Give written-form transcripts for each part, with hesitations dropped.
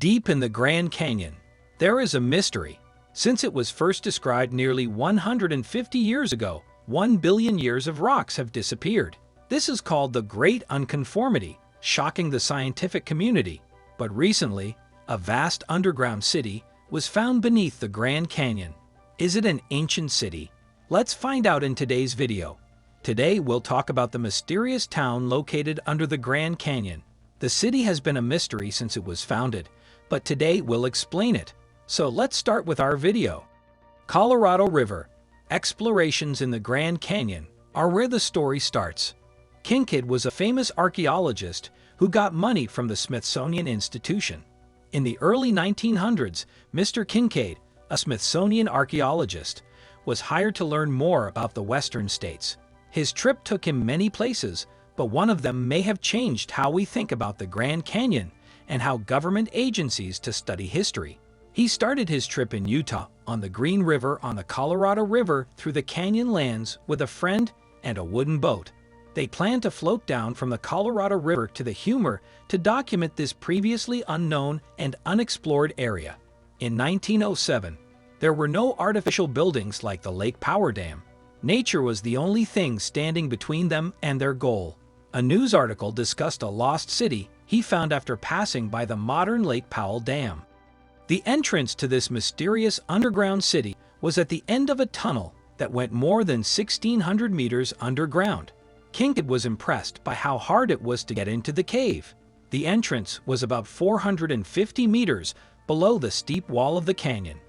Deep in the Grand Canyon, there is a mystery. Since it was first described nearly 150 years ago, 1 billion years of rocks have disappeared. This is called the Great Unconformity, shocking the scientific community. But recently, a vast underground city was found beneath the Grand Canyon. Is it an ancient city? Let's find out in today's video. Today we'll talk about the mysterious town located under the Grand Canyon. The city has been a mystery since it was founded, but today we'll explain it. So let's start with our video. Colorado River. Explorations in the Grand Canyon are where the story starts. Kincaid was a famous archaeologist who got money from the Smithsonian Institution. In the early 1900s, Mr. Kincaid, a Smithsonian archaeologist, was hired to learn more about the western states. His trip took him many places, but one of them may have changed how we think about the Grand Canyon and how government agencies to study history. He started his trip in Utah on the Green River on the Colorado River through the canyon lands with a friend and a wooden boat. They planned to float down from the Colorado River to the Humor to document this previously unknown and unexplored area. In 1907, there were no artificial buildings like the Lake Powell Dam. Nature was the only thing standing between them and their goal. A news article discussed a lost city he found after passing by the modern Lake Powell Dam. The entrance to this mysterious underground city was at the end of a tunnel that went more than 1,600 meters underground. Kincaid was impressed by how hard it was to get into the cave. The entrance was about 450 meters below the steep wall of the canyon.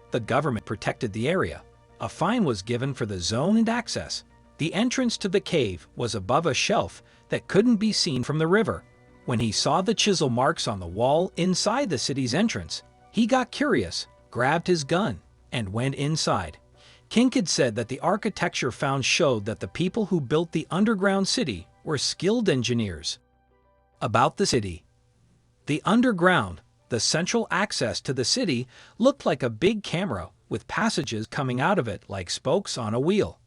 The government protected the area. A fine was given for the zone and access. The entrance to the cave was above a shelf that couldn't be seen from the river. When he saw the chisel marks on the wall inside the city's entrance, he got curious, grabbed his gun, and went inside. Kincaid said that the architecture found showed that the people who built the underground city were skilled engineers. About the city. The underground, the central access to the city, looked like a big camera with passages coming out of it like spokes on a wheel.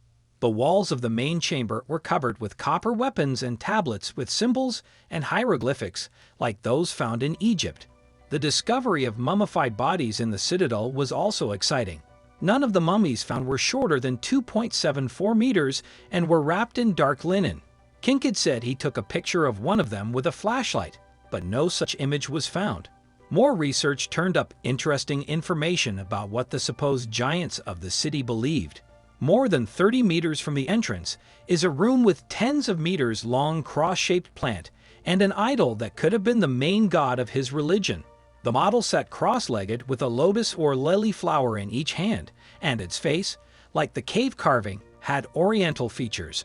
The walls of the main chamber were covered with copper weapons and tablets with symbols and hieroglyphics like those found in Egypt. The discovery of mummified bodies in the citadel was also exciting. None of the mummies found were shorter than 2.74 meters and were wrapped in dark linen. Kincaid said he took a picture of one of them with a flashlight, but no such image was found. More research turned up interesting information about what the supposed giants of the city believed. More than 30 meters from the entrance is a room with tens of meters long cross-shaped plant and an idol that could have been the main god of his religion. The model sat cross-legged with a lotus or lily flower in each hand, and its face, like the cave carving, had oriental features.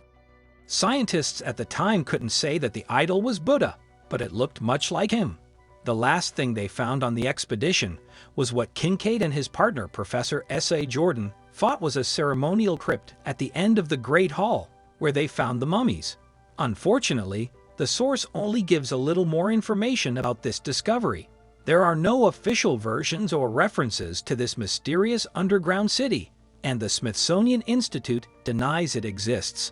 Scientists at the time couldn't say that the idol was Buddha, but it looked much like him. The last thing they found on the expedition was what Kincaid and his partner, Professor S.A. Jordan, thought was a ceremonial crypt at the end of the Great Hall, where they found the mummies. Unfortunately, the source only gives a little more information about this discovery. There are no official versions or references to this mysterious underground city, and the Smithsonian Institute denies it exists.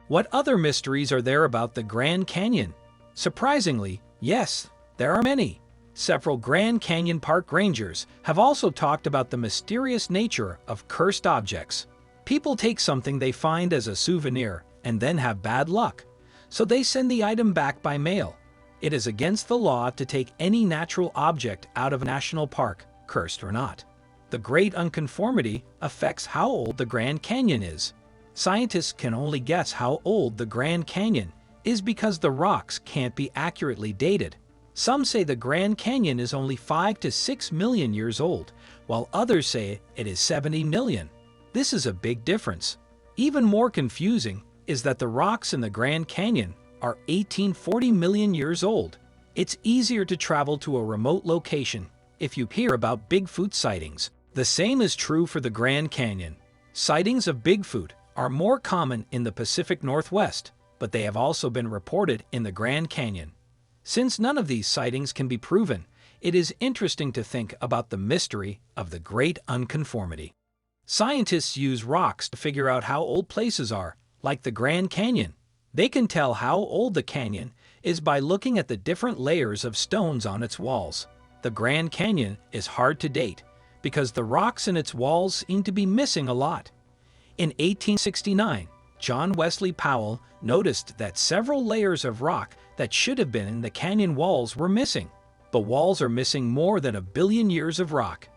What other mysteries are there about the Grand Canyon? Surprisingly, yes, there are many. Several Grand Canyon park rangers have also talked about the mysterious nature of cursed objects. People take something they find as a souvenir and then have bad luck, so they send the item back by mail. It is against the law to take any natural object out of a national park, cursed or not. The Great Unconformity affects how old the Grand Canyon is. Scientists can only guess how old the Grand Canyon is because the rocks can't be accurately dated. Some say the Grand Canyon is only 5 to 6 million years old, while others say it is 70 million. This is a big difference. Even more confusing is that the rocks in the Grand Canyon are 1840 million years old. It's easier to travel to a remote location if you hear about Bigfoot sightings. The same is true for the Grand Canyon. Sightings of Bigfoot are more common in the Pacific Northwest, but they have also been reported in the Grand Canyon. Since none of these sightings can be proven, it is interesting to think about the mystery of the Great Unconformity. Scientists use rocks to figure out how old places are, like the Grand Canyon. They can tell how old the canyon is by looking at the different layers of stones on its walls. the Grand Canyon is hard to date because the rocks in its walls seem to be missing a lot. In 1869, John Wesley Powell noticed that several layers of rock that should have been in the canyon walls were missing. The walls are missing more than 1 billion years of rock.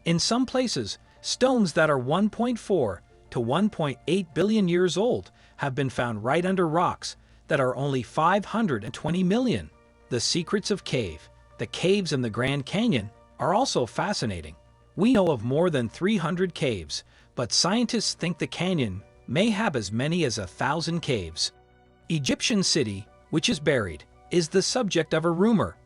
In some places, stones that are 1.4 to 1.8 billion years old have been found right under rocks that are only 520 million. The secrets of the caves in the Grand Canyon, are also fascinating. We know of more than 300 caves, but scientists think the canyon may have as many as 1,000 caves. Egyptian city, which is buried, is the subject of a rumor.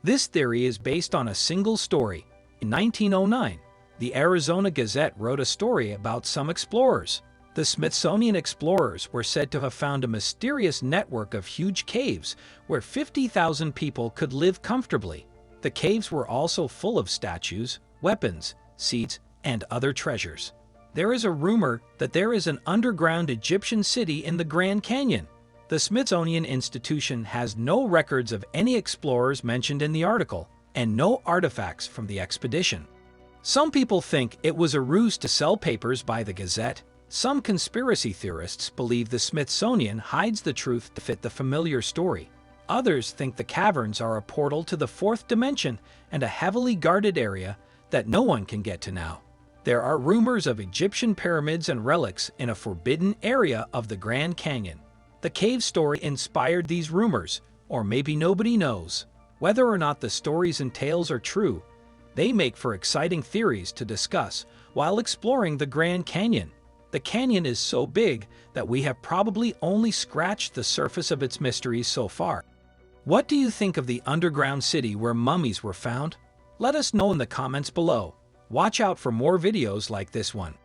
This theory is based on a single story. In 1909, the Arizona Gazette wrote a story about some explorers. The Smithsonian explorers were said to have found a mysterious network of huge caves where 50,000 people could live comfortably. The caves were also full of statues, weapons, seeds, and other treasures. There is a rumor that there is an underground Egyptian city in the Grand Canyon. The Smithsonian Institution has no records of any explorers mentioned in the article, and no artifacts from the expedition. Some people think it was a ruse to sell papers by the Gazette. Some conspiracy theorists believe the Smithsonian hides the truth to fit the familiar story. Others think the caverns are a portal to the fourth dimension and a heavily guarded area that no one can get to now. There are rumors of Egyptian pyramids and relics in a forbidden area of the Grand Canyon. The cave story inspired these rumors, or maybe nobody knows. Whether or not the stories and tales are true, they make for exciting theories to discuss while exploring the Grand Canyon. The canyon is so big that we have probably only scratched the surface of its mysteries so far. What do you think of the underground city where mummies were found? Let us know in the comments below. Watch out for more videos like this one.